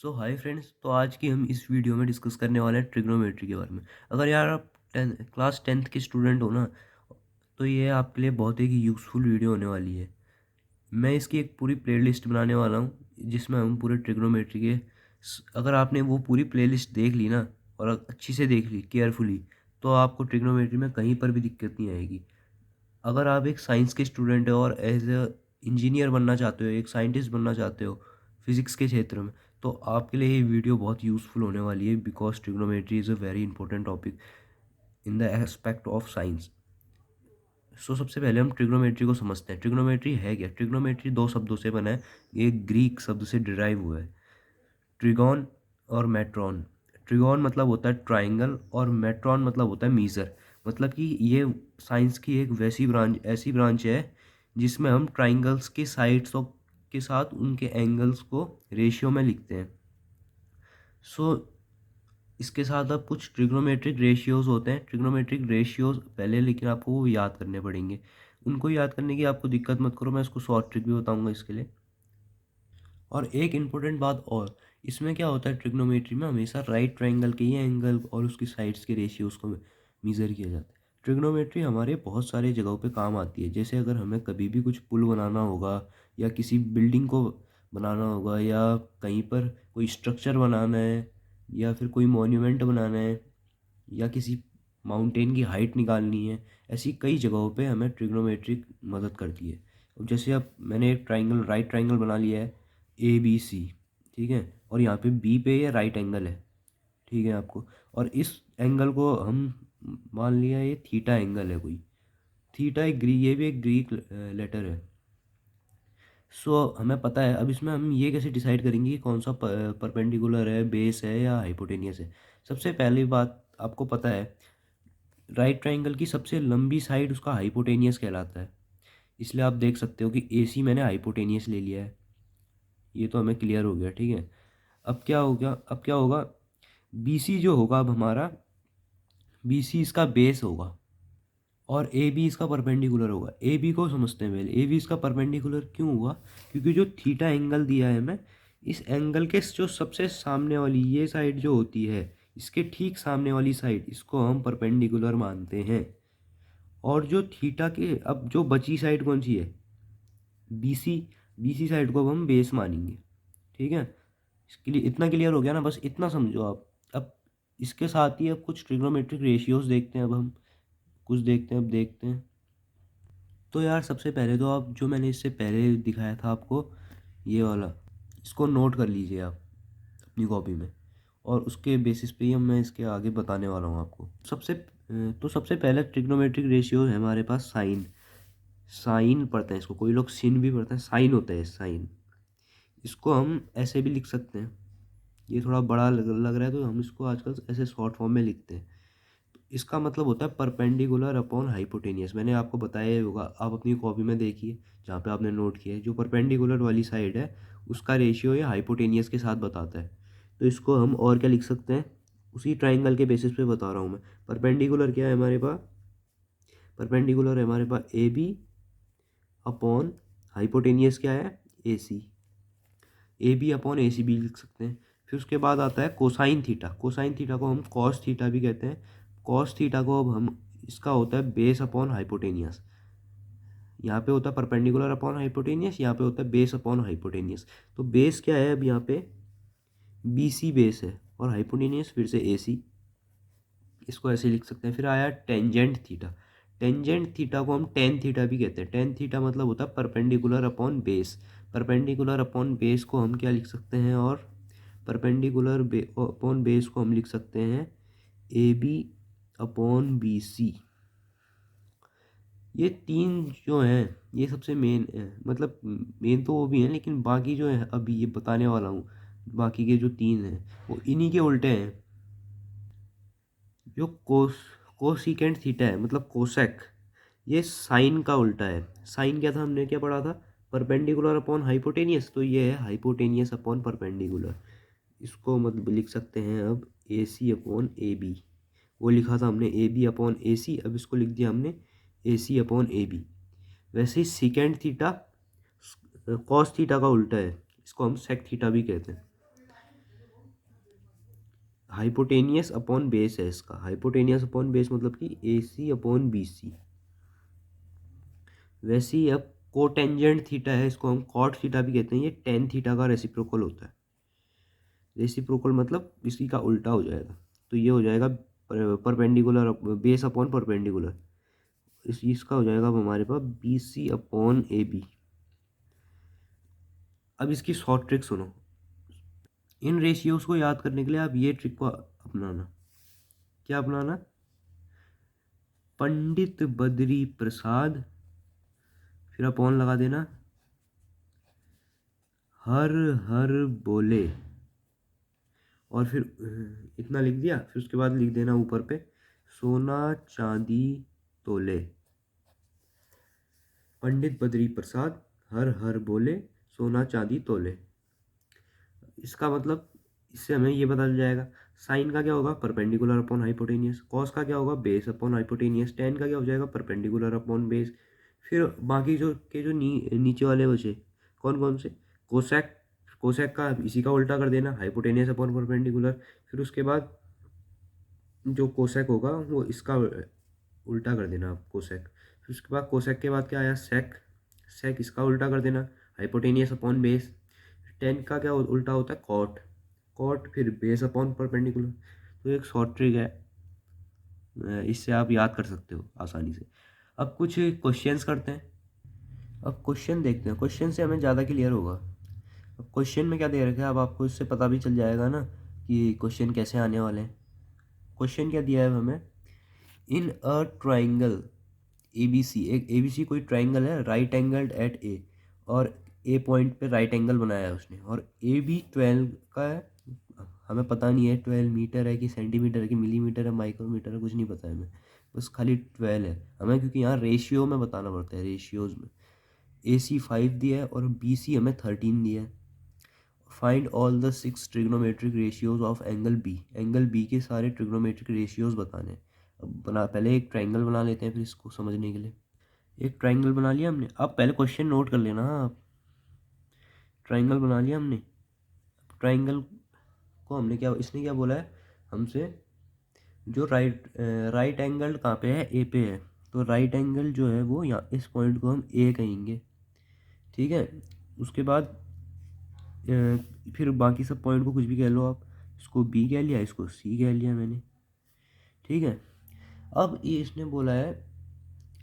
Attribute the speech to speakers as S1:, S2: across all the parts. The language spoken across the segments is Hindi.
S1: Hi friends. तो आज की हम इस वीडियो में डिस्कस करने वाले हैं ट्रिग्नोमेट्री के बारे में। अगर यार आप क्लास टेंथ के स्टूडेंट हो ना, तो ये आपके लिए बहुत ही यूज़फुल वीडियो होने वाली है। मैं इसकी एक पूरी प्लेलिस्ट बनाने वाला हूँ जिसमें हम पूरे ट्रिग्नोमेट्री के अगर आपने वो पूरी प्लेलिस्ट देख ली ना और अच्छी से देख ली केयरफुली, तो आपको ट्रिग्नोमेट्री में कहीं पर भी दिक्कत नहीं आएगी। अगर आप एक साइंस के स्टूडेंट हो और एज अ इंजीनियर बनना चाहते हो, एक साइंटिस्ट बनना चाहते हो फिज़िक्स के क्षेत्र में, तो आपके लिए ये वीडियो बहुत यूज़फुल होने वाली है because trigonometry is a very important topic in the aspect of science. सबसे पहले हम ट्रिग्नोमेट्री को समझते हैं। ट्रिग्नोमेट्री है क्या? ट्रिग्नोमेट्री दो शब्दों से बना है। एक ग्रीक शब्द से डिराइव हुआ है, ट्रिगोन और मेट्रॉन। ट्रिगोन मतलब होता है ट्राइंगल और मेट्रॉन मतलब होता है मीज़र। मतलब कि ये साइंस की एक वैसी ब्रांच, ऐसी ब्रांच है जिसमें हम ट्राइंगल्स के साइड्स और के साथ उनके एंगल्स को रेशियो में लिखते हैं। सो इसके साथ अब कुछ ट्रिग्नोमेट्रिक रेशियोज होते हैं। ट्रिग्नोमेट्रिक रेशियोज पहले लेकिन आपको वो याद करने पड़ेंगे। उनको याद करने की आपको दिक्कत मत करो, मैं इसको शॉर्ट ट्रिक भी बताऊंगा इसके लिए। और एक इम्पोर्टेंट बात और, इसमें क्या होता है ट्रिग्नोमेट्री में हमेशा राइट ट्रायंगल के ही एंगल और उसकी साइड्स के रेशियोज को मेज़र किया जाता है। ट्रिग्नोमेट्री हमारे बहुत सारे जगहों पे काम आती है। जैसे अगर हमें कभी भी कुछ पुल बनाना होगा या किसी बिल्डिंग को बनाना होगा या कहीं पर कोई स्ट्रक्चर बनाना है या फिर कोई मॉन्यूमेंट बनाना है या किसी माउंटेन की हाइट निकालनी है, ऐसी कई जगहों पे हमें ट्रिग्नोमेट्रिक मदद करती है। अब जैसे अब मैंने एक ट्राइंगल, राइट ट्राइंगल बना लिया है ABC, ठीक है, और यहाँ पे बी पे ये राइट एंगल है, ठीक है आपको। और इस एंगल को हम मान लिया ये थीटा एंगल है कोई। थीटा एक ग्री ये भी एक ग्रीक लेटर है। हमें पता है। अब इसमें हम ये कैसे डिसाइड करेंगे कि कौन सा परपेंडिकुलर है, बेस है या हाइपोटेनियस है। सबसे पहली बात आपको पता है, राइट ट्राइंगल की सबसे लंबी साइड उसका हाइपोटेनियस कहलाता है। इसलिए आप देख सकते हो कि AC मैंने हाइपोटेनियस ले लिया है। ये तो हमें क्लियर हो गया, ठीक है। अब क्या होगा, BC जो होगा अब हमारा, BC इसका बेस होगा और AB इसका परपेंडिकुलर होगा। AB को समझते हैं पहले। AB इसका परपेंडिकुलर क्यों हुआ? क्योंकि जो थीटा एंगल दिया है हमें, इस एंगल के जो सबसे सामने वाली ये साइड जो होती है, इसके ठीक सामने वाली साइड, इसको हम परपेंडिकुलर मानते हैं। और जो थीटा के अब जो बची साइड कौन सी है, BC। BC साइड को अब हम बेस मानेंगे, ठीक है। इसके लिए इतना क्लियर हो गया ना, बस इतना समझो आप। अब इसके साथ ही अब कुछ ट्रिग्नोमेट्रिक रेशियोज देखते हैं। अब हम कुछ देखते हैं, अब देखते हैं। तो यार सबसे पहले तो आप, जो मैंने इससे पहले दिखाया था आपको ये वाला, इसको नोट कर लीजिए आप अपनी कॉपी में, और उसके बेसिस पे ही हम मैं इसके आगे बताने वाला हूँ आपको। सबसे पहले ट्रिग्नोमेट्रिक रेशियो है हमारे पास साइन। साइन पढ़ते हैं इसको, कोई लोग सिन भी पढ़ते हैं, साइन होता है साइन। इसको हम ऐसे भी लिख सकते हैं। ये थोड़ा बड़ा लग रहा है तो हम इसको आजकल ऐसे शॉर्ट फॉर्म में लिखते हैं। इसका मतलब होता है परपेंडिकुलर अपॉन हाइपोटेनियस। मैंने आपको बताया ही होगा, आप अपनी कॉपी में देखिए जहाँ पे आपने नोट किया है। जो परपेंडिकुलर वाली साइड है उसका रेशियो ये हाइपोटेनियस के साथ बताता है। तो इसको हम और क्या लिख सकते हैं, उसी ट्राइंगल के बेसिस पे बता रहा हूँ मैं। परपेंडिकुलर क्या है हमारे पास? परपेंडिकुलर है हमारे पास AB अपॉन हाइपोटेनियस क्या है, AC। AB अपॉन AC भी लिख सकते हैं। फिर उसके बाद आता है कोसाइन थीटा। कोसाइन थीटा को हम कॉस थीटा भी कहते हैं। कॉस थीटा को अब हम, इसका होता है बेस अपॉन हाइपोटेनियस। यहाँ पे होता है परपेंडिकुलर अपॉन हाइपोटेनियस, यहाँ पे होता है बेस अपॉन हाइपोटेनियस। तो बेस क्या है अब यहाँ पे, BC बेस है और हाइपोटेनियस फिर से AC। इसको ऐसे लिख सकते हैं। फिर आया टेंजेंट थीटा। टेंजेंट थीटा को हम टेन थीटा भी कहते हैं। टेन थीटा मतलब होता है perpendicular upon base. Perpendicular upon base को हम क्या लिख सकते हैं, और परपेंडिकुलर अपॉन बेस को हम लिख सकते हैं AB अपॉन BC। ये तीन जो हैं ये सबसे मेन है। मतलब मेन तो वो भी हैं, लेकिन बाकी जो है अभी ये बताने वाला हूँ, बाकी के जो तीन हैं वो इन्हीं के उल्टे हैं। जो कोसिकेंट थीटा है, मतलब कोसेक, ये साइन का उल्टा है। साइन क्या था, हमने क्या पढ़ा था, परपेंडिकुलर अपॉन हाइपोटेनियस। तो ये है हाइपोटेनियस अपॉन परपेंडिकुलर। इसको मतलब लिख सकते हैं अब AC अपॉन AB। वो लिखा था हमने AB अपॉन AC, अब इसको लिख दिया हमने AC अपॉन AB। वैसे ही सिकेंड थीटा कॉस थीटा का उल्टा है, इसको हम सेक थीटा भी कहते हैं। हाइपोटेनियस अपॉन बेस है इसका। हाइपोटेनियस अपॉन बेस मतलब कि AC अपॉन BC। वैसे ही अब कोटेंजेंट थीटा है, इसको हम कॉट थीटा भी कहते हैं, ये टेन थीटा का रेसिप्रोकल होता है। रेसिप्रोकल मतलब इसी का उल्टा हो जाएगा, तो ये हो जाएगा परपेंडिकुलर बेस अपॉन परपेंडिकुलर। इसका हो जाएगा अब हमारे पास BC अपॉन AB। अब इसकी शॉर्ट ट्रिक सुनो। इन रेशियोज को याद करने के लिए आप ये ट्रिक को अपनाना। क्या अपनाना? पंडित बद्री प्रसाद, फिर अपॉन लगा देना, हर हर बोले, और फिर इतना लिख दिया। फिर उसके बाद लिख देना ऊपर पे सोना चांदी तोले। पंडित बद्री प्रसाद हर हर बोले सोना चांदी तोले। इसका मतलब इससे हमें ये पता चल जाएगा साइन का क्या होगा, परपेंडिकुलर अपॉन हाइपोटेनियस। कॉस का क्या होगा, बेस अपॉन हाइपोटेनियस। टेन का क्या हो जाएगा, परपेंडिकुलर अपॉन बेस। फिर बाकी जो नीचे वाले बचे कौन कौन से, कोसेक। कोसेक का इसी का उल्टा कर देना, हाइपोटेनियस अपॉन परपेंडिकुलर। फिर उसके बाद जो कोसेक होगा वो इसका उल्टा कर देना आप, कोसेक। फिर उसके बाद कोसेक के बाद क्या आया, सेक। सेक इसका उल्टा कर देना, हाइपोटेनियस अपॉन बेस। टेन का क्या उल्टा होता है, कॉट। कॉट फिर बेस अपॉन परपेंडिकुलर। तो एक शॉर्ट ट्रिक है, इससे आप याद कर सकते हो आसानी से। अब कुछ क्वेश्चंस करते हैं। अब क्वेश्चन देखते हैं, क्वेश्चन से हमें ज़्यादा क्लियर होगा। अब क्वेश्चन में क्या दे रखा है, अब आपको इससे पता भी चल जाएगा ना कि क्वेश्चन कैसे आने वाले हैं। क्वेश्चन क्या दिया है हमें, इन अ ट्राइंगल ABC। एक ABC कोई ट्राइंगल है, राइट एंगल्ड एट A, और A पॉइंट पे राइट एंगल बनाया है उसने, और AB 12 का है। हमें पता नहीं है 12 मीटर है कि सेंटीमीटर है कि मिलीमीटर है माइक्रोमीटर है, कुछ नहीं पता है हमें, बस खाली 12 है हमें, क्योंकि यहाँ रेशियो में बताना पड़ता है, रेशियोज में। AC 5 दिया है और BC हमें 13 दिया है। Find all the 6 trigonometric ratios of angle B। Angle B के सारे ट्रिग्नोमेट्रिक रेशियोज बताने हैं। अब पहले एक ट्राइंगल बना लेते हैं फिर इसको समझने के लिए। एक ट्राइंगल बना लिया हमने। अब पहले क्वेश्चन नोट कर लेना। हाँ, आप ट्राइंगल बना लिया हमने। ट्राइंगल को हमने क्या, इसने क्या बोला है हमसे, जो राइट एंगल कहाँ पे है, A पे है, तो राइट एंगल जो है वो यहाँ इस पॉइंट को हम A कहेंगे। ठीक है, उसके बाद फिर बाकी सब पॉइंट को कुछ भी कह लो आप। इसको B कह लिया, इसको C कह लिया मैंने। ठीक है, अब ये इसने बोला है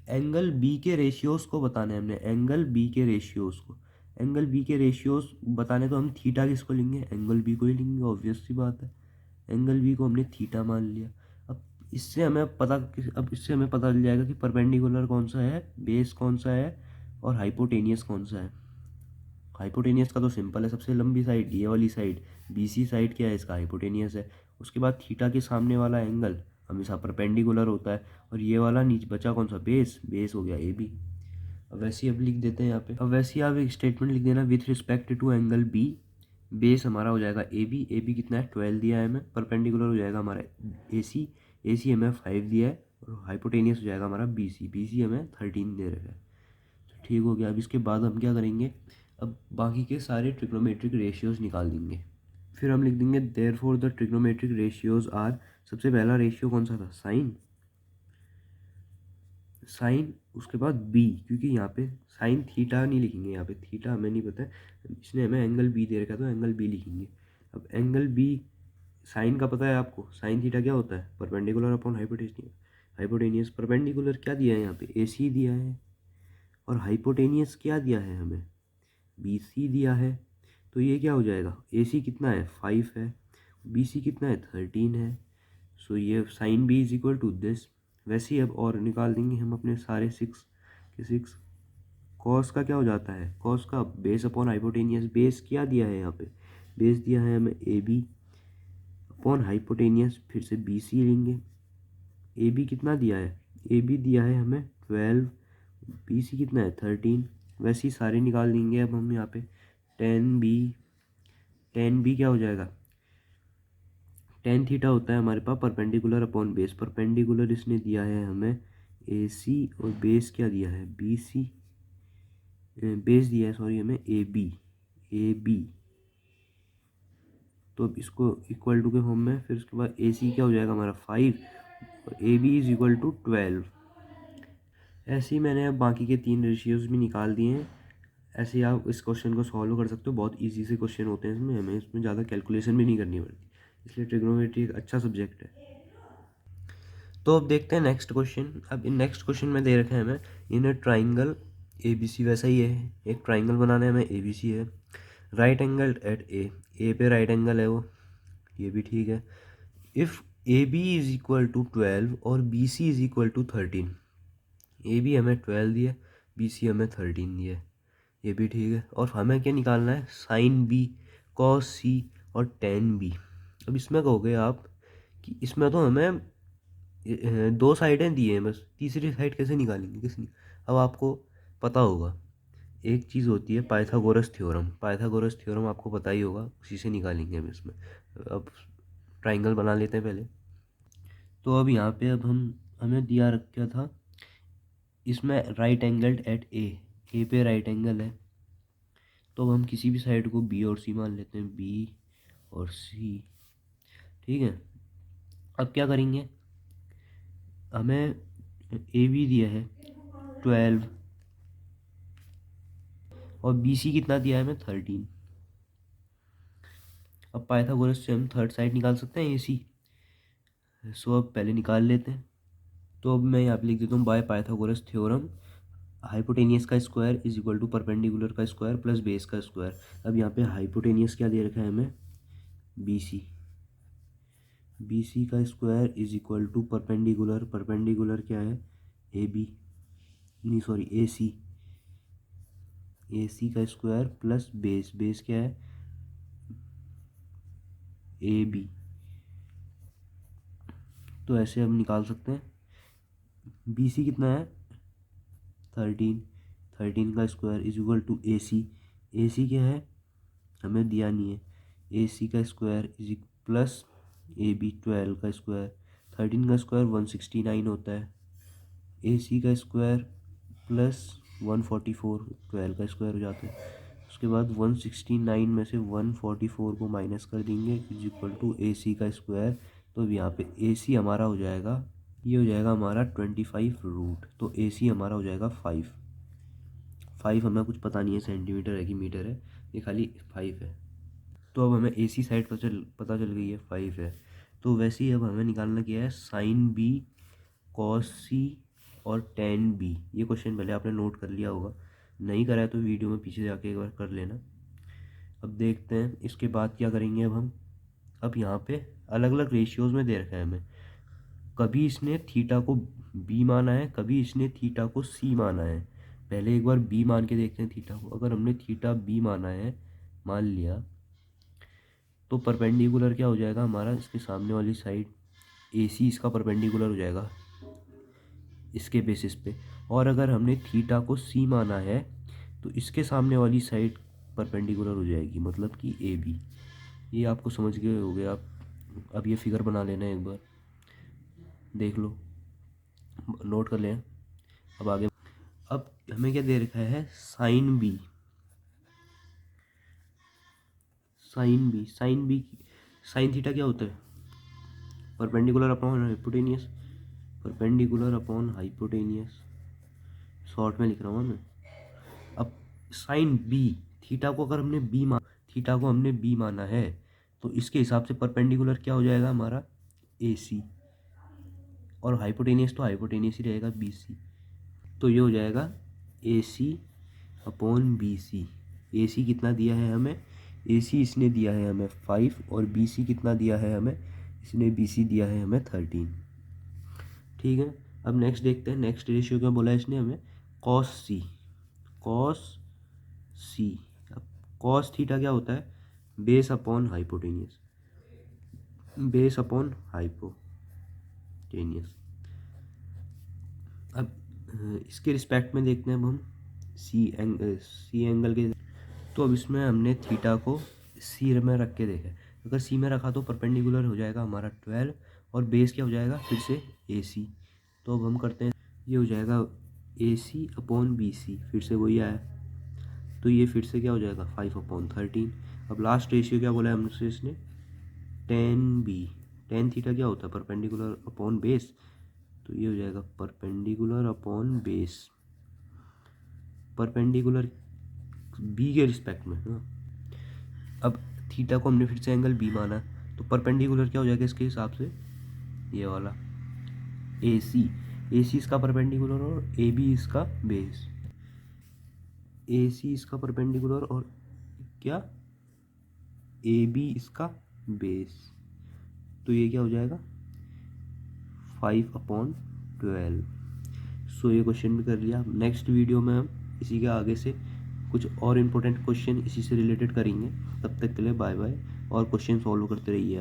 S1: एंगल B के रेशियोज को बताने हैं हमने, एंगल B के रेशियोज को। एंगल B के रेशियोज बताने तो हम थीटा किसको लेंगे, एंगल B को ही लेंगे, ऑब्वियस सी बात है। एंगल B को हमने थीटा मान लिया। अब इससे हमें पता चल जाएगा कि परपेंडिकुलर कौन सा है, बेस कौन सा है, और हाइपोटेनियस कौन सा है। हाइपोटेनियस का तो सिंपल है, सबसे लंबी साइड ये वाली साइड, BC साइड क्या है, इसका हाइपोटेनियस है। उसके बाद थीटा के सामने वाला एंगल हमेशा परपेंडिकुलर होता है, और ये वाला नीचे बचा कौन सा, बेस। बेस हो गया AB। अब वैसे ही अब लिख देते हैं यहाँ पे। अब वैसे ही आप एक स्टेटमेंट लिख देना, with respect to angle B, base हमारा हो जाएगा AB। AB कितना है, 12 दिया है हमें। परपेंडिकुलर हो जाएगा हमारा AC। AC हमें 5 दिया है, और हाइपोटेनियस हो जाएगा हमारा BC। BC हमें 13 दे रखा है। तो ठीक हो गया। अब इसके बाद हम क्या करेंगे, अब बाकी के सारे ट्रिग्नोमेट्रिक रेशियोज निकाल देंगे। फिर हम लिख देंगे therefore the trigonometric ratios are. सबसे पहला रेशियो कौन सा था, साइन। साइन, उसके बाद B, क्योंकि यहाँ पे साइन थीटा नहीं लिखेंगे, यहाँ पे थीटा हमें नहीं पता है, इसने हमें एंगल B दे रखा है तो एंगल B लिखेंगे। अब एंगल B, साइन का पता है आपको, साइन थीटा क्या होता है, perpendicular upon hypotenuse. Hypotenuse perpendicular क्या दिया है यहाँ पे, AC दिया है, और हाइपोटेनियस क्या दिया है हमें, BC दिया है। तो ये क्या हो जाएगा, AC कितना है, 5 है, BC कितना है, 13 है। सो ये sine B is equal to this. वैसे ही अब और निकाल देंगे हम अपने सारे 6 के 6। कॉस का क्या हो जाता है, कॉस का बेस अपॉन हाइपोटेनियस। बेस क्या दिया है यहाँ पे, बेस दिया है हमें AB अपॉन हाइपोटेनियस, फिर से BC लेंगे। AB कितना दिया है, AB दिया है हमें 12, BC कितना है 13। वैसे ही सारे निकाल देंगे अब हम यहाँ पे। 10B, 10B क्या हो जाएगा, टेन थीटा होता है हमारे पास परपेंडिकुलर अपॉन बेस। परपेंडिकुलर इसने दिया है हमें AC, और बेस क्या दिया है, BC। बेस दिया है सॉरी हमें AB। AB तो अब इसको इक्वल टू के फॉर्म में, फिर उसके बाद ए सी क्या हो जाएगा हमारा 5 और A B is equal to 12। ऐसे ही मैंने अब बाकी के 3 रेशियोज़ भी निकाल दिए हैं। ऐसे ही आप इस क्वेश्चन को सॉल्व कर सकते हो, बहुत इजी से क्वेश्चन होते हैं इसमें, हमें इसमें ज़्यादा कैलकुलेशन भी नहीं करनी पड़ती, इसलिए ट्रिग्नोमेट्री एक अच्छा सब्जेक्ट है। तो अब देखते हैं नेक्स्ट क्वेश्चन। अब इन नेक्स्ट क्वेश्चन में दे रखे हैं हमें in triangle A B C, वैसा ही है, एक ट्राइंगल बनाना है हमें, ए बी सी है, राइट एंगल एट ए पे राइट एंगल है वो, ये भी ठीक है। If A B is equal to 12 और B C is equal to 13, A B हमें 12 दिया, बी सी हमें 13 दिया, ये भी ठीक है। और हमें क्या निकालना है, साइन बी, कॉस सी और टेन बी। अब इसमें कहोगे आप कि इसमें तो हमें 2 साइडें दी हैं बस, तीसरी साइड कैसे निकालेंगे, किस नहीं। अब आपको पता होगा एक चीज़ होती है पाइथागोरस थ्योरम, पाइथागोरस थ्योरम आपको पता ही होगा, उसी से निकालेंगे हम इसमें। अब ट्राइंगल बना लेते हैं पहले। तो अब यहाँ पे अब हमें दिया रखा था इसमें राइट एंगल एट ए पे राइट एंगल है, तो अब हम किसी भी साइड को बी और सी मान लेते हैं, बी और सी, ठीक है। अब क्या करेंगे, हमें ए बी दिया है 12 और बी सी कितना दिया है हमें 13। अब पाइथागोरस से हम थर्ड साइड निकाल सकते हैं ए सी, सो अब पहले निकाल लेते हैं। तो अब मैं यहाँ पे लिख देता हूँ बाय पाइथागोरस थ्योरम हाइपोटेनियस का square is equal to perpendicular का स्क्वायर प्लस बेस का स्क्वायर। अब यहाँ पे हाइपोटेनियस क्या दे रखा है हमें, बी सी, बी सी का square is equal to perpendicular, perpendicular क्या है ए बी, नहीं सॉरी ए सी, ए सी का स्क्वायर प्लस बेस, बेस क्या है ए बी। तो ऐसे हम निकाल सकते हैं, बी सी कितना है 13, 13 का square is equal to A C क्या है हमें दिया नहीं है, ए सी का square is plus A B 12 का स्क्वायर, 13 का स्क्वायर 169 होता है, ए सी का स्क्वायर प्लस 144, 12 का स्क्वायर हो जाता है। उसके बाद 169 में से 144 को माइनस कर देंगे is equal to A C का स्क्वायर। तो यहाँ पे ए सी हमारा हो जाएगा, ये हो जाएगा हमारा 25 रूट, तो ए सी हमारा हो जाएगा 5 हमें कुछ पता नहीं है सेंटीमीटर है कि मीटर है, ये खाली 5 है। तो अब हमें ए सी साइड पता चल गई है 5 है। तो वैसे ही अब हमें निकालना क्या है, साइन बी, कॉस सी और टेन बी। ये क्वेश्चन पहले आपने नोट कर लिया होगा, नहीं करा है तो वीडियो में पीछे जाके एक बार कर लेना। अब देखते हैं इसके बाद क्या करेंगे। अब यहाँ पे अलग अलग रेशियोज़ में दे रखा है हमें, कभी इसने थीटा को बी माना है, कभी इसने थीटा को सी माना है। पहले एक बार बी मान के देखते हैं थीटा को। अगर हमने थीटा बी माना है, मान लिया, तो परपेंडिकुलर क्या हो जाएगा हमारा, इसके सामने वाली साइड ए सी इसका परपेंडिकुलर हो जाएगा इसके बेसिस पे। और अगर हमने थीटा को सी माना है तो इसके सामने वाली साइड परपेंडिकुलर हो जाएगी, मतलब कि ए बी। ये आपको समझ गए होगे आप। अब ये फिगर बना लेना एक बार, देख लो, नोट कर लें। अब आगे, अब हमें क्या दे रखा है, sine B, sine B, sine theta क्या होता है, perpendicular upon hypotenuse, perpendicular upon hypotenuse, short में लिख रहा हूँ मैं। अब साइन बी, थीटा को अगर हमने थीटा को हमने बी माना है तो इसके हिसाब से परपेंडिकुलर क्या हो जाएगा हमारा ए सी, और हाइपोटेनियस तो हाइपोटेनियस ही रहेगा बी सी। तो ये हो जाएगा ए सी अपॉन बी सी। ए सी कितना दिया है हमें, ए सी इसने दिया है हमें 5 और बी सी कितना दिया है हमें, इसने बी सी दिया है हमें 13, ठीक है। अब नेक्स्ट देखते हैं, नेक्स्ट रेशियो क्या बोला है इसने हमें, कॉस सी, कॉस सी। अब कॉस थीटा क्या होता है, base upon hypotenuse, base upon hypotenuse. अब इसके रिस्पेक्ट में देखते हैं अब हम सी एंगल के। तो अब इसमें हमने थीटा को सी में रख के देखा है, अगर सी में रखा तो परपेंडिकुलर हो जाएगा हमारा 12 और बेस क्या हो जाएगा फिर से ए सी। तो अब हम करते हैं, ये हो जाएगा ए सी अपॉन बी सी, फिर से वही आया, तो ये फिर से क्या हो जाएगा 5 अपॉन 13। अब लास्ट रेशियो क्या बोला है हमसे इसने, टेन बी, टेन थीटा क्या होता है, परपेंडिकुलर अपॉन बेस, तो ये हो जाएगा perpendicular upon base, perpendicular B के रिस्पेक्ट में, हाँ। अब थीटा को हमने फिर से एंगल बी माना, तो परपेंडिकुलर क्या हो जाएगा इसके हिसाब से, ये वाला ए सी, ए सी इसका परपेंडिकुलर और ए बी इसका बेस, ए सी इसका परपेंडिकुलर और क्या, ए बी इसका बेस, तो ये क्या हो जाएगा 5/12। सो ये क्वेश्चन भी कर लिया। नेक्स्ट वीडियो में हम इसी के आगे से कुछ और इम्पोर्टेंट क्वेश्चन इसी से रिलेटेड करेंगे। तब तक के लिए बाय बाय, और क्वेश्चन सॉल्व करते रहिए आप।